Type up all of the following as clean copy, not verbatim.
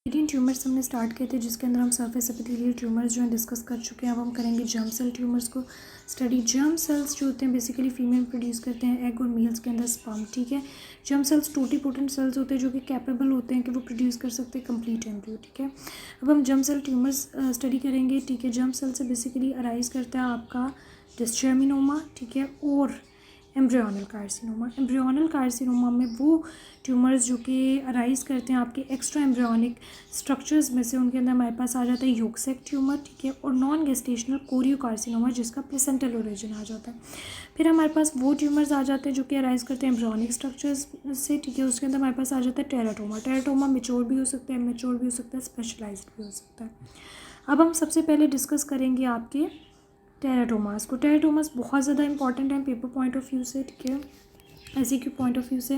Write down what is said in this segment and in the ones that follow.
Ovarian tumours हमने start किए थे, जिसके अंदर हम सरफेस एपिथेलियल ट्यूमर्स जो है डिस्कस कर चुके हैं। अब हम करेंगे जर्म सेल ट्यूमर्स को स्टडी। जर्म सेल्स जो होते हैं बेसिकली फीमेल प्रोड्यूस करते हैं एग और मेल्स के अंदर स्पर्म, ठीक है। जर्म सेल्स टोटीपोटेंट सेल्स होते हैं जो कि कैपेबल होते हैं कि वो प्रोड्यूस कर सकते हैं कंप्लीट एम्ब्रियो, ठीक है। अब हम जर्म सेल ट्यूमर्स स्टडी करेंगे, ठीक है। जर्म सेल से बेसिकली अराइज करता है आपका डिस्जर्मिनोमा, ठीक है, और एम्ब्रियोनल कार्सिनोमा। एम्ब्रियोनल कार्सिनोमा में वो ट्यूमर्स जो कि अराइज करते हैं आपके एक्स्ट्रा एम्ब्रियोनिक स्ट्रक्चर्स में से, उनके अंदर हमारे पास आ जाता है योगसेक ट्यूमर, ठीक है, और नॉन गेस्टेशनल कोरियो कार्सिनोमा जिसका प्लेसेंटल ओरिजिन आ जाता है। फिर हमारे पास वो ट्यूमर्स आ जाते हैं जो कि अराइज करते हैं एम्ब्रियोनिक स्ट्रक्चर्स से, ठीक है। उसके अंदर हमारे पास आ जाता है टेराटोमा। टेराटोमा मेच्योर भी हो सकता है, इमेच्योर भी हो सकता है, स्पेशलाइज्ड भी हो सकता है। अब हम सबसे पहले डिस्कस करेंगे आपके टेराटोमास को। टेराटोमास बहुत ज़्यादा इंपॉर्टेंट है पेपर पॉइंट ऑफ व्यू से, ठीक है, एसईक्यू पॉइंट ऑफ व्यू से।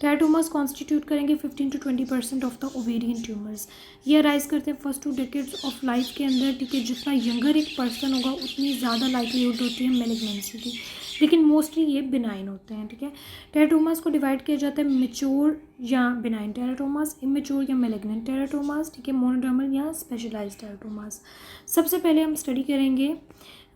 टेराटोमास कॉन्स्टिट्यूट करेंगे 15 to 20% of the ovarian tumours. ये अराइज करते हैं फर्स्ट 2 डेकेड्स ऑफ लाइफ के अंदर, ठीक है। जितना यंगर एक पर्सन होगा उतनी ज़्यादा लाइकलीहुड होती है मेलिग्नेंसी की, लेकिन मोस्टली ये बिनाइन होते हैं, ठीक है। टेराटोमास को डिवाइड किया जाता है मेच्योर या बिनाइन टेराटोमास, इमेच्योर या मेलिग्नेंट टेराटोमास, ठीक है, मोनोडर्मल या स्पेशलाइज्ड टेराटोमास। सबसे पहले हम स्टडी करेंगे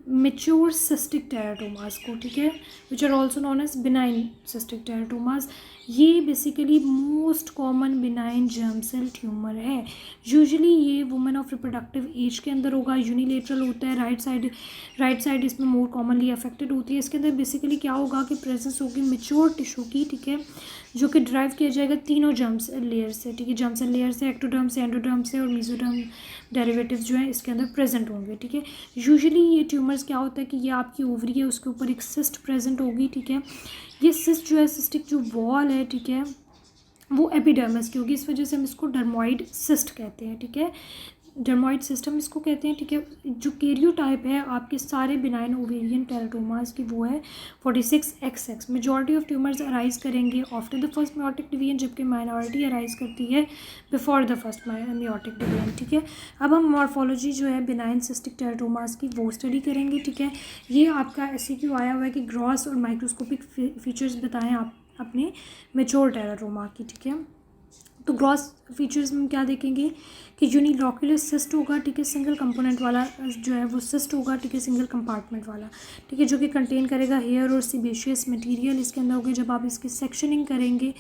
मेच्योर सिस्टिक टेराटोमास को, ठीक है, which are also known as benign cystic teratomas. ये basically most common benign germ cell tumour है। यूजुअली ये वुमेन ऑफ रिप्रोडक्टिव एज के अंदर होगा, यूनिलेटरल होता है, राइट साइड इसमें मोर कॉमनली अफेक्टेड होती है। इसके अंदर बेसिकली क्या होगा कि प्रेजेंस होगी मेच्योर टिश्यू की, ठीक है, जो कि ड्राइव किया जाएगा तीनों जर्म सेल लेयर से, ठीक है। जर्म सेल लेयर से, एक्टोडर्म से, एंडोडर्म से और मेसोडर्म डेरिवेटिव्स जो है इसके अंदर प्रेजेंट होंगे, ठीक है। यूजुअली ये ट्यूमर्स क्या होता है कि ये आपकी ओवरी है, उसके ऊपर एक सिस्ट प्रेजेंट होगी, ठीक है। ये सिस्ट जो है, सिस्टिक जो वॉल है, ठीक है, वो एपिडर्मिस की होगी। इस वजह से हम इसको डर्मोइड सिस्ट कहते हैं, ठीक है। डर्मोइड सिस्टम इसको कहते हैं, ठीक है। जो कैरियोटाइप है आपके सारे बिनाइन ओवेरियन टेराटोमास की वो है 46XX। Majority of tumours arise करेंगे after the first meiotic division, जबकि माइनॉरिटी अराइज करती है before the first meiotic division, ठीक है। अब हम मॉर्फोलॉजी जो है बिनाइन सिस्टिक टेराटोमास की वो स्टडी करेंगे, ठीक है। ये आपका एसईक्यू आया हुआ है कि ग्रॉस और माइक्रोस्कोपिक फीचर्स बताएं आप अपने मेच्योर टेराटोमा की, ठीक है। तो ग्रॉस फीचर्स में क्या देखेंगे कि यूनिलॉक्यूलर सिस्ट होगा, ठीक है, सिंगल कंपोनेंट वाला जो है वो सिस्ट होगा, ठीक है, सिंगल कंपार्टमेंट वाला, ठीक है, जो कि कंटेन करेगा हेयर और सीबेशियस मटेरियल इसके अंदर होगी। जब आप इसकी सेक्शनिंग करेंगे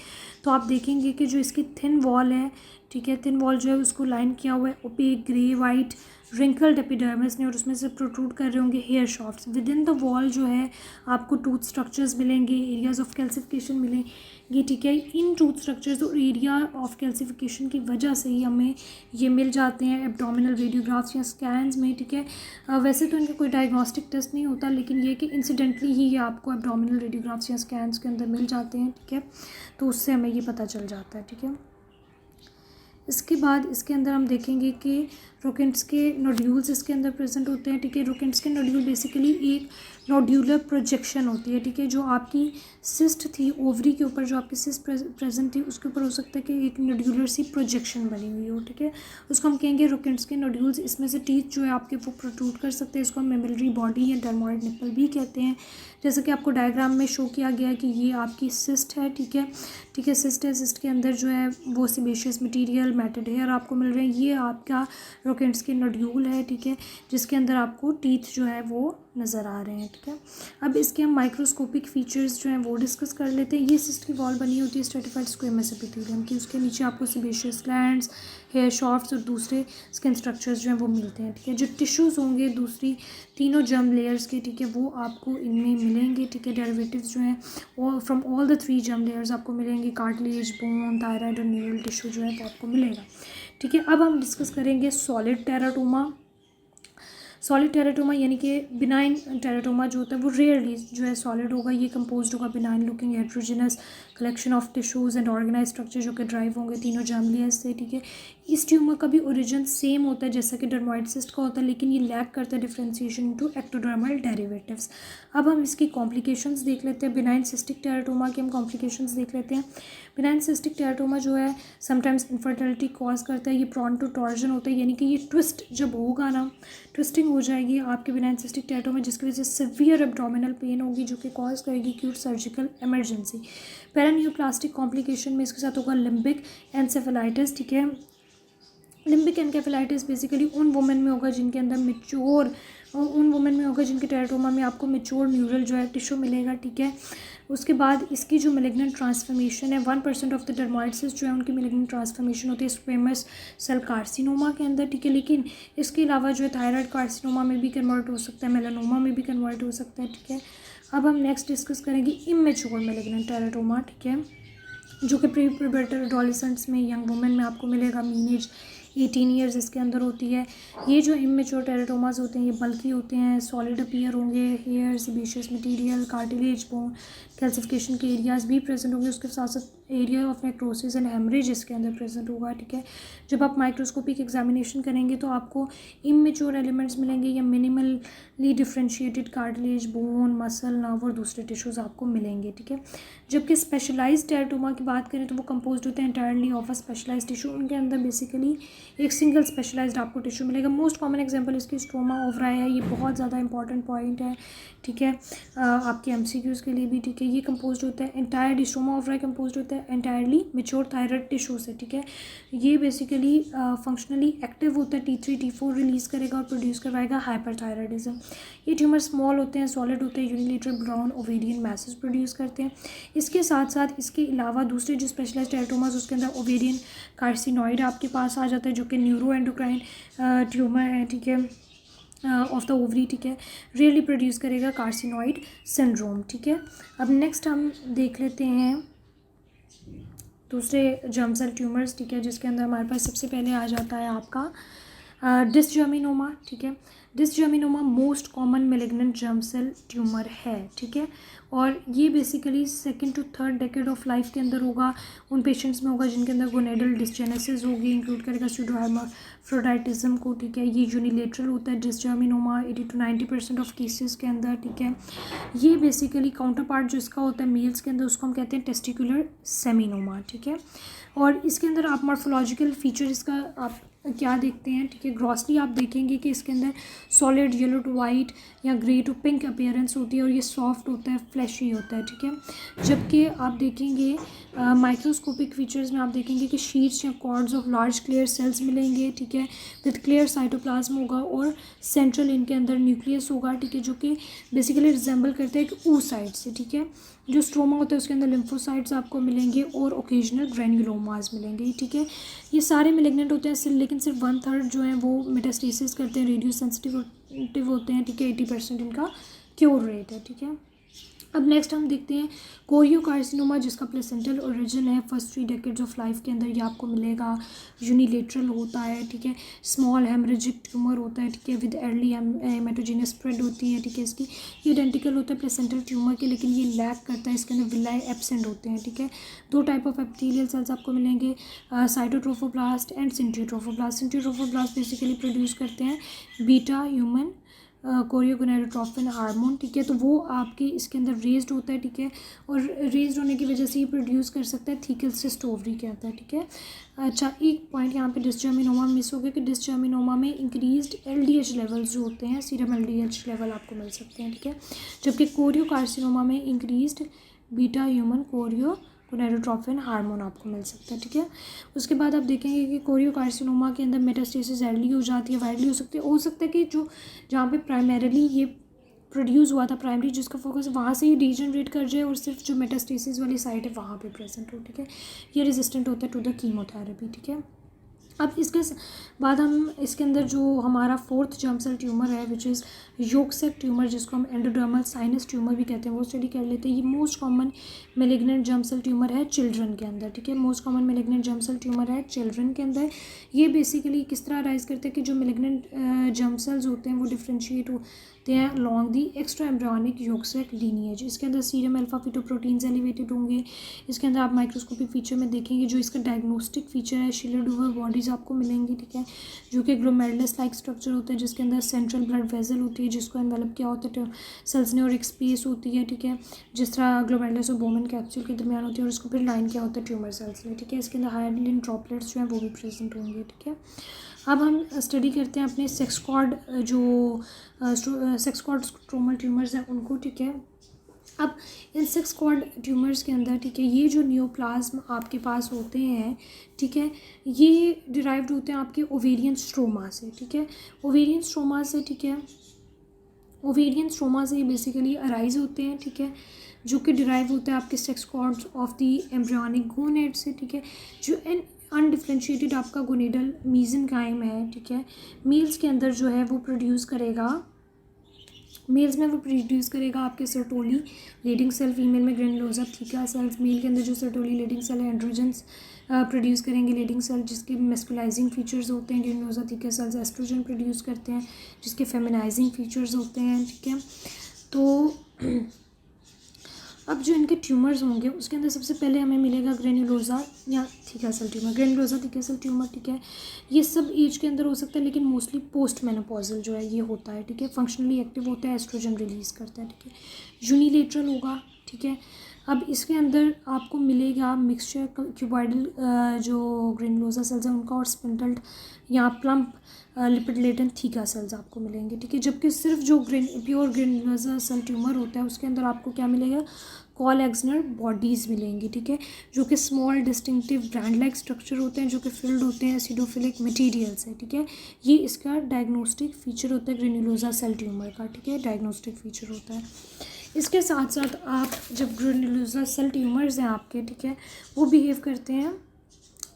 तो आप देखेंगे कि जो इसकी थिन वॉल है, ठीक है, थिन वॉल जो है उसको लाइन किया हुआ है opaque grey white wrinkled epidermis ने, और उसमें से प्रोट्रूड कर रहे होंगे hair shafts. Within the wall जो है आपको टूथ स्ट्रक्चर्स मिलेंगे, एरियाज ऑफ कैल्सिफिकेशन मिलेंगे, ठीक है। इन टूथ स्ट्रक्चर्स और एरिया ऑफ कैल्सिफिकेशन की वजह से ही हमें ये मिल जाते हैं एब्डोमिनल रेडियोग्राफ्स या स्कैन्स में, ठीक है। वैसे तो इनका कोई डायग्नोस्टिक टेस्ट नहीं होता, लेकिन ये कि इंसिडेंटली ही ये आपको एब्डोमिनल रेडियोग्राफ्स या स्कैन्स के अंदर मिल जाते हैं, ठीक है। तो उससे हमें ये पता चल जाता है, ठीक है। इसके बाद इसके अंदर हम देखेंगे कि रोकेंट्स के नोड्यूल्स इसके अंदर प्रेजेंट होते हैं, ठीक है। रोकेंट्स के नोड्यूल बेसिकली एक नोड्यूलर प्रोजेक्शन होती है, ठीक है। जो आपकी सिस्ट थी ओवरी के ऊपर, जो आपकी सिस्ट प्रेजेंट थी उसके ऊपर हो सकता है कि एक नोड्यूलर सी प्रोजेक्शन बनी हुई हो, ठीक है। उसको हम कहेंगे रोकेंट्स के नोड्यूल्स। इसमें से टीथ जो है आपके वो प्रोट्रूड कर सकते हैं, इसको हम मेमिलरी बॉडी या डर्मोइड निप्पल भी कहते हैं। जैसे कि आपको डायग्राम में शो किया गया है कि ये आपकी सिस्ट है, ठीक है, ठीक है, सिस्ट है। सिस्ट के अंदर जो है वो सीबेशियस मटेरियल मैटेड हेयर आपको मिल रहे हैं। ये आपका रोकेंट्स के नोड्यूल है, ठीक है, जिसके अंदर आपको टीथ जो है वो नज़र आ रहे हैं, ठीक है। अब इसके हम माइक्रोस्कोपिक फीचर्स जो हैं वो डिस्कस कर लेते हैं। ये सिस्ट की वॉल बनी होती है स्ट्रेटिफाइड स्क्वेमस एपिथेलियम की, उसके नीचे आपको सीबेशियस ग्लैंड्स, हेयर शॉफ्ट्स और दूसरे स्किन स्ट्रक्चर्स जो हैं वो मिलते हैं, ठीक है। जो टिश्यूज़ होंगे दूसरी तीनों जर्म लेयर्स के, ठीक है, वो आपको इनमें मिलेंगे, ठीक है। डेरिवेटिव्स जो हैं वो from all the 3 germ layers आपको मिलेंगे। कार्टिलेज, बोन, थायराइड और न्यूरल टिश्यू जो है वो आपको मिलेगा, ठीक है। अब हम डिस्कस करेंगे सॉलिड टेराटोमा। सॉलिड टेराटोमा यानी कि बिनाइन टेराटोमा जो होता है वो रेयरली जो है सॉलिड होगा। ये कंपोज्ड होगा benign looking heterogeneous collection of tissues and organise structure जो कि ड्राइव होंगे तीनों जर्म लेयर्स से, ठीक है। इस ट्यूमर का भी ओरिजिन सेम होता है जैसा कि डर्मोइड सिस्ट का होता है, लेकिन ये लैक करता है डिफ्रेंसिएशन इनटू एक्टोडर्मल डेरिवेटिव्स। अब हम इसकी कॉम्प्लिकेशंस देख लेते हैं। बिनाइन सिस्टिक टेराटोमा की हम कॉम्प्लिकेशंस देख लेते हैं। बिनाइन सिस्टिक टेराटोमा जो है समटाइम्स इनफर्टिलिटी कॉज करता है। ये प्रॉन टू टॉर्जन होता है, यानी कि ये ट्विस्ट जब होगा ना, ट्विस्टिंग हो जाएगी आपके बिनाइन सिस्टिक टेराटोमा, जिसकी वजह से सिवियर एब्डोमिनल पेन होगी जो कि कॉज करेगी एक्यूट सर्जिकल इमरजेंसी। पैरान्यूप्लास्टिक कॉम्प्लिकेशन में इसके साथ होगा लिम्बिक एंसेफेलाइटिस, ठीक है। लिम्बिक एनकेफेलाइटिस बेसिकली उन वुमेन में होगा जिनके अंदर मेच्योर, उन वुमेन में होगा जिनके टेराटोमा में आपको मेच्योर न्यूरल जो है टिश्यू मिलेगा, ठीक है। उसके बाद इसकी जो मेलिग्नेंट ट्रांसफॉर्मेशन है 1% ऑफ द डर्माइड्स जो है उनकी मेलिग्नेंट ट्रांसफॉर्मेशन होती है स्क्वेमस सेल कार्सिनोमा के अंदर, ठीक है। लेकिन इसके अलावा जो है थायराइड कार्सिनोमा में भी कन्वर्ट हो सकता है, मेलानोमा में भी कन्वर्ट हो सकता है, ठीक है। अब हम नेक्स्ट डिस्कस करेंगे इमेच्योर मेलिग्नेंट टेराटोमा, ठीक है, जो कि प्री प्यूबर्टल एडोलेसेंट्स में, यंग वुमेन में आपको मिलेगा। मीन एज 18 ईयर्स इसके अंदर होती है। ये जो इमेच्योर टेराटोमास होते हैं ये बल्कि होते हैं, सॉलिड अपीयर होंगे, hair, sebaceous material, cartilage, bone, calcification के एरियाज भी प्रेजेंट होंगे। उसके साथ साथ area of necrosis and haemorrhage इसके अंदर प्रेजेंट होगा, ठीक है। जब आप माइक्रोस्कोपिक एग्जामिनेशन करेंगे तो आपको इमेच्योर एलिमेंट्स मिलेंगे या minimally differentiated cartilage, bone, muscle, nerve और दूसरे टिश्यूज़ आपको मिलेंगे, ठीक है। जबकि स्पेशलाइज्ड टेराटोमा की बात करें तो वो कंपोज्ड होते हैं entirely of a specialised tissue. उनके अंदर बेसिकली एक सिंगल स्पेशलाइज्ड आपको टिश्यू मिलेगा। मोस्ट कॉमन एग्जांपल इसकी स्ट्रोमा ओवराई है, ये बहुत ज़्यादा इंपॉर्टेंट पॉइंट है, ठीक है, आपके एमसीक्यूज़ के लिए भी, ठीक है। ये कंपोज्ड होता है एंटायरली, स्ट्रोमा ओवराई कंपोज्ड होता है एंटायरली मेच्योर थायराइड टिश्यू से, ठीक है। ये बेसिकली फंक्शनली एक्टिव होता है, T3 T4 रिलीज़ करेगा और प्रोड्यूस करवाएगा हाइपरथायराइडिज्म। ये ट्यूमर स्मॉल होते हैं, सॉलिड होते हैं, unilateral brown ovarian message produce करते हैं। इसके साथ साथ इसके अलावा दूसरे जो स्पेशलाइज्ड टेराटोमास उसके अंदर ओवेरियन कार्सिनॉइड आपके पास आ जाता है जो कि न्यूरो एंडोक्राइन ट्यूमर है, ठीक है, ऑफ द ओवरी, ठीक है, रियली प्रोड्यूस करेगा कार्सिनॉइड सिंड्रोम, ठीक है। अब नेक्स्ट हम देख लेते हैं दूसरे जर्म सेल ट्यूमर्स, ठीक है, जिसके अंदर हमारे पास सबसे पहले आ जाता है आपका डिसजर्मिनोमा, ठीक है। Dysgerminoma most common malignant germ cell tumour है, ठीक है, और ये basically 2nd to 3rd decade of life के अंदर होगा। उन पेशेंट्स में होगा जिनके अंदर गोनेडल डिसजेनेसिस होगी, इंक्लूड करेगा स्यूडोहर्माफ्रोडाइटिज्म को, ठीक है। ये यूनिलेटरल होता है डिसजर्मिनोमा 80 to 90% ऑफ केसेस के अंदर, ठीक है। ये बेसिकली काउंटर पार्ट जो इसका होता है मेल्स के अंदर उसको हम कहते हैं टेस्टिकुलर सेमिनोमा, ठीक है। और इसके अंदर आप मॉर्फोलॉजिकल फीचर इसका आप क्या देखते हैं, ठीक है, ग्रॉसली आप देखेंगे कि इसके अंदर सॉलिड येलो टू वाइट या ग्रे टू पिंक अपीयरेंस होती है और ये सॉफ्ट होता है, फ्लैशी होता है, ठीक है। जबकि आप देखेंगे माइक्रोस्कोपिक फीचर्स में आप देखेंगे कि शीट्स या cords of large clear cells मिलेंगे, ठीक है, विद क्लियर साइटोप्लाज्म होगा और सेंट्रल इनके अंदर न्यूक्लियस होगा, ठीक है, जो कि बेसिकली रिजेंबल करते हैं एक oocyte से, ठीक है। जो स्ट्रोमा होता है उसके अंदर लिम्फोसाइट्स आपको मिलेंगे और ओकेजनल ग्रैन्युलोमास मिलेंगे, ठीक है। ये सारे मेलिग्नेंट होते हैं लेकिन सिर्फ 1/3 जो है वो मेटास्टेसिस करते हैं, रेडियो सेंसिटिव होते हैं, ठीक है। 80% इनका क्योर रेट है, ठीक है। अब नेक्स्ट हम देखते हैं कोरियोकार्सिनोमा जिसका प्लेसेंटल ओरिजिन है। फर्स्ट 3 डेकेड्स ऑफ लाइफ के अंदर ये आपको मिलेगा, यूनिलेटरल होता है, ठीक है, स्मॉल हेमरेजिक ट्यूमर होता है, ठीक है, विद अर्ली हेमेटोजेनियस स्प्रेड होती है, ठीक है। इसकी ये आइडेंटिकल होता है प्लेसेंटल ट्यूमर के, लेकिन ये लैक करता है, इसके अंदर विलाई एब्सेंट होते हैं, ठीक है। 2 टाइप ऑफ एपिथेलियल सेल्स आपको मिलेंगे, साइटोट्रोफोब्लास्ट एंड सिंटियोट्रोफोब्लास्ट। सिंटियोट्रोफोब्लास्ट बेसिकली प्रोड्यूस करते हैं बीटा ह्यूमन कोरियोगोनेडोट्रोफिन हार्मोन, ठीक है। तो वो आपके इसके अंदर रेज्ड होता है, ठीक है, और रेज्ड होने की वजह से ये प्रोड्यूस कर सकता है थीकल सिस्ट ओवरी के अंदर, ठीक है। अच्छा, एक पॉइंट यहाँ पे डिसजर्मिनोमा मिस हो गया कि डिसजर्मिनोमा में इंक्रीज्ड LDH लेवल्स जो होते हैं, सीरम LDH लेवल आपको मिल सकते हैं, ठीक है। जबकि कोरियोकार्सिनोमा में इंक्रीज्ड बीटा ह्यूमन कोरियोगोनेडोट्रोफिन हार्मोन आपको मिल सकता है, ठीक है। उसके बाद आप देखेंगे कि कोरियोकार्सिनोमा के अंदर मेटास्टेसिस अर्ली हो जाती है, वाइडली हो सकता है कि जो जहाँ पे प्राइमरीली ये प्रोड्यूस हुआ था, प्राइमरी जिसका फोकस वहाँ से ही डीजनरेट कर जाए और सिर्फ जो मेटास्टेसिस वाली साइट है वहाँ पे प्रेजेंट हो, ठीक है। ये रेजिस्टेंट होता है टू द कीमोथेरेपी, ठीक है। अब इसके बाद हम इसके अंदर जो हमारा 4th जर्म सेल ट्यूमर है विच इज़ योक्सेक ट्यूमर, जिसको हम एंडोडर्मल साइनस ट्यूमर भी कहते हैं, वो स्टडी कर लेते हैं। ये most common malignant germ cell tumour है चिल्ड्रन के अंदर, ठीक है। Most common malignant germ cell tumour है चिल्ड्रन के अंदर। ये बेसिकली किस तरह राइज करते हैं कि जो मेलिग्नेंट जर्म सेल्स होते हैं वो डिफ्रेंशिएट होते हैं along the extra embryonic yolk sac lineage. इसके अंदर सीरम अल्फा फिटोप्रोटीन्स एलिवेटेड होंगे। इसके अंदर आप माइक्रोस्कोपिक फीचर में देखेंगे जो इसका डायग्नोस्टिक फीचर है, शिलर-डूवर बॉडीज़ आपको मिलेंगी, ठीक है, जो कि ग्लोमेरुलस लाइक स्ट्रक्चर होता है जिसके अंदर सेंट्रल ब्लड वेसल होती है जिसको एनवेलप किया होता है सेल्स ने और एक स्पेस होती है, ठीक है, जिस तरह ग्लोमेरुलस और बोमेन कैप्सूल के दरमियान होती है और उसको फिर लाइन किया होता है ट्यूमर सेल्स में, ठीक है। इसके अंदर हाइड्रोजन ड्रॉपलेट्स जो हैं वो भी प्रेजेंट होंगे, ठीक है। अब हम स्टडी करते हैं अपने सेक्स कॉर्ड स्ट्रोमल ट्यूमर्स हैं उनको, ठीक है। अब इन 6 क्वाड ट्यूमर्स के अंदर, ठीक है, ये जो नियोप्लाज्म आपके पास होते हैं, ठीक है, ये डिराइव्ड होते हैं आपके ओवेरियन स्ट्रोमा से, ठीक है, ओवेरियन स्ट्रोमा से, ठीक है, ओवेरियन स्ट्रोमा से ये बेसिकली अराइज होते हैं, ठीक है, जो कि डिराइव होता है आपके sex cords of the embryonic gonad से, ठीक है, जो एन अनडिफ्रेंशिएटेड आपका गोनेडल मीजेनकाइम है, ठीक है, मेल्स के अंदर जो है वो प्रोड्यूस करेगा, मेल्स में वो प्रोड्यूस करेगा आपके सर्टोली लीडिंग सेल, फीमेल में ग्रेनुलोसा थीका सेल्स, मेल के अंदर जो सर्टोली लीडिंग सेल है एंड्रोजन्स प्रोड्यूस करेंगे लीडिंग सेल, जिसके मेस्कुलाइजिंग फीचर्स होते हैं, granulosa theca cells oestrogen produce करते हैं जिसके फेमिनाइजिंग फीचर्स होते हैं, ठीक है। तो अब जो इनके ट्यूमर्स होंगे उसके अंदर सबसे पहले हमें मिलेगा ग्रेनुलोसा या theca cell tumour, granulosa theca cell tumour, ठीक है, ये सब एज के अंदर हो सकता है लेकिन मोस्टली पोस्ट मेनोपॉजल जो है ये होता है, ठीक है, फंक्शनली एक्टिव होता है, एस्ट्रोजन रिलीज़ करता है, ठीक है, यूनिलेटरल होगा, ठीक है। अब इसके अंदर आपको मिलेगा मिक्सचर क्यूबॉइडल जो ग्रेनुलोसा सेल्स हैं उनका और स्पिंडल्ड या plump lipid latent theca sales आपको मिलेंगे, ठीक है, जबकि सिर्फ जो प्योर ग्रेनुलोसा सेल ट्यूमर होता है उसके अंदर आपको क्या मिलेगा, कॉलएक्सनर बॉडीज़ मिलेंगी, ठीक है, जो कि small distinctive brand like structure होते हैं जो कि फिल्ड होते हैं एसिडोफिलिक मटेरियल से, ठीक है, ये इसका डायग्नोस्टिक फीचर होता है ग्रेनुलोसा सेल ट्यूमर का, ठीक है, डायग्नोस्टिक फीचर होता है। इसके साथ साथ आप जब ग्रेनुलोसा सेल ट्यूमर्स हैं आपके, ठीक है, वो बिहेव करते हैं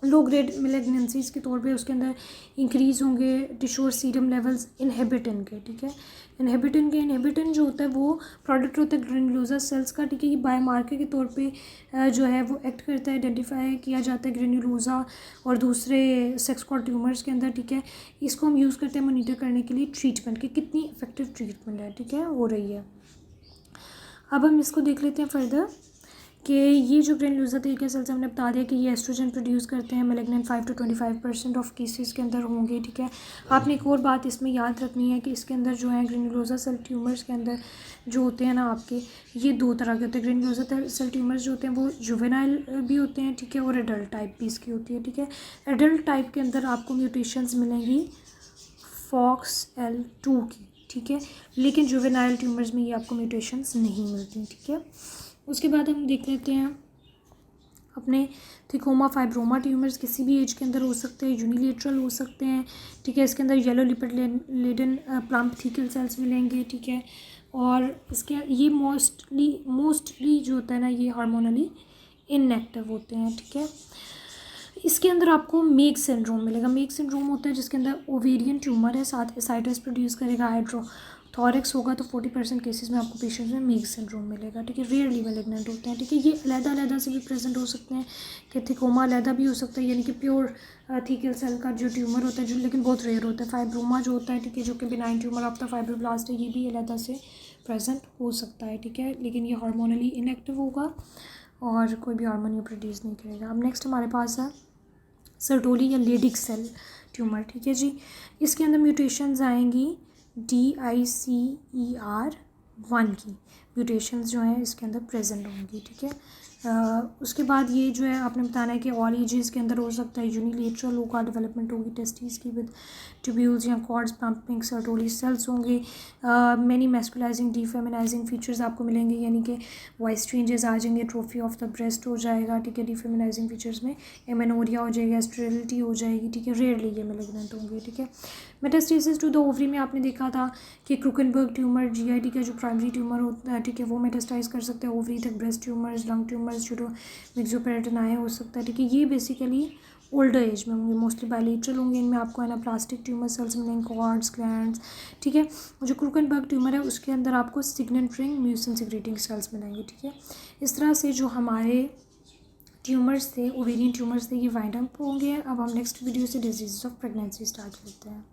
लो ग्रेड मेलिग्नेंसीज के तौर पे, उसके अंदर इंक्रीज़ होंगे टिश्यू सीरम लेवल्स इनहिबिटिन के, ठीक है, इनहिबिटिन जो होता है वो प्रोडक्ट होता है ग्रेनुलोसा सेल्स का, ठीक है, ये बायोमार्कर के तौर पे जो है वो एक्ट करता है, आइडेंटिफाई किया जाता है ग्रेनुलोसा और दूसरे सेक्स कॉर्ड ट्यूमर्स के अंदर, ठीक है, इसको हम यूज़ करते हैं मॉनिटर करने के लिए ट्रीटमेंट की कितनी इफेक्टिव ट्रीटमेंट है, ठीक है, हो रही है। अब हम इसको देख लेते हैं फर्दर कि ये जो ग्रेनुलोसा थीका सेल्स हमने बता दिया कि ये एस्ट्रोजन प्रोड्यूस करते हैं, मेलिग्नेंट 5 to 25% ऑफ केसेस के अंदर होंगे, ठीक है। आपने एक और बात इसमें याद रखनी है कि इसके अंदर जो है ग्रेनुलोसा सेल ट्यूमर्स के अंदर जो होते हैं ना आपके, ये दो तरह के होते हैं, ग्रेनुलोसा सेल ट्यूमर्स जो होते हैं वो जुवेनाइल भी होते हैं, ठीक है, और एडल्ट टाइप भी इसकी होती है, ठीक है। एडल्ट टाइप के अंदर आपको म्यूटेशंस मिलेंगी FOXL2 की, ठीक है, लेकिन जुवेनाइल ट्यूमर्स में ये आपको म्यूटेशंस नहीं मिलती, ठीक है। उसके बाद हम देख लेते हैं अपने थिकोमा फाइब्रोमा ट्यूमर्स किसी भी एज के अंदर हो सकते हैं, यूनिलेटरल हो सकते हैं, ठीक है, इसके अंदर yellow lipid laden plump thecal cells मिलेंगे, ठीक है, और इसके ये मोस्टली जो होता है ना ये हार्मोनली इनएक्टिव होते हैं, ठीक है। इसके अंदर आपको मेग सिंड्रोम मिलेगा, मेग सिंड्रोम होता है जिसके अंदर ओवेरियन ट्यूमर है, साथ एसाइटस प्रोड्यूस करेगा, हाइड्रोथोरिक्स होगा, तो 40% केसेस में आपको पेशेंट्स में मेग सिंड्रोम मिलेगा, ठीक है, रेयरली मैलिग्नेंट होते हैं, ठीक है, ये अलग-अलग से भी प्रेजेंट हो सकते हैं कि थिकोमा अलग भी हो सकता है, यानी कि प्योर थीकल सेल का जो ट्यूमर होता है जो लेकिन बहुत रेयर होता है, फाइब्रोमा जो होता है, ठीक है, जो कि benign tumour of the fibroblast है, ये भी अलग से प्रेजेंट हो सकता है, ठीक है, लेकिन ये हार्मोनली इनएक्टिव होगा और कोई भी हार्मोन प्रोड्यूस नहीं करेगा। अब नेक्स्ट हमारे पास है सर्टोली या लेडिक सेल ट्यूमर, ठीक है जी, इसके अंदर म्यूटेशंस आएंगी DICER1 की म्यूटेशंस जो हैं इसके अंदर प्रेजेंट होंगी, ठीक है। उसके बाद ये जो है आपने बताना है कि ऑल एजेस के अंदर हो सकता है, यूनिलेटरल होगा, डेवलपमेंट होगी टेस्टिस की विद ट्यूब्यूल्स या कॉर्ड्स पंपिंग सर्टोली सेल्स होंगे, मैनी मैस्कुलाइजिंग डीफेमिनाइजिंग फीचर्स आपको मिलेंगे, यानी कि वॉइस चेंजेस आ जाएंगे, ट्रोफी ऑफ द ब्रेस्ट हो जाएगा, ठीक है, डीफेमिनाइजिंग फीचर्स में एमेनोरिया हो जाएगा, स्टेरिलिटी हो जाएगी, ठीक है, रेयरली ये मैलिग्नेंट होंगे, ठीक है। मेटास्टेसिस टू द ओवरी में आपने देखा था कि क्रूकनबर्ग ट्यूमर GIT का जो प्राइमरी ट्यूमर होता है, ठीक है, वो मेटास्टाइज कर सकते हैं ओवरी तक, ब्रेस्ट ट्यूमर्स, लंग ट्यूमर्स, जो मिक्सोपेरेटोनाई हो सकता है, ठीक है, ये बेसिकली ओल्डर एज में होंगे, मोस्टली बायलेटरल होंगे, इनमें आपको एनाप्लास्टिक ट्यूमर सेल्स मिलेंगे, कॉर्ड्स, ग्लैंड्स, ठीक है। जो क्रूकनबर्ग ट्यूमर है उसके अंदर आपको signal ring mucin secreting sales मिलेंगे, ठीक है। इस तरह से जो हमारे ट्यूमर्स थे, ओवेरियन ट्यूमर्स थे, ये वाइंड अप होंगे। अब हम नेक्स्ट वीडियो से डिजीज़ ऑफ प्रेगनेंसी स्टार्ट करते हैं।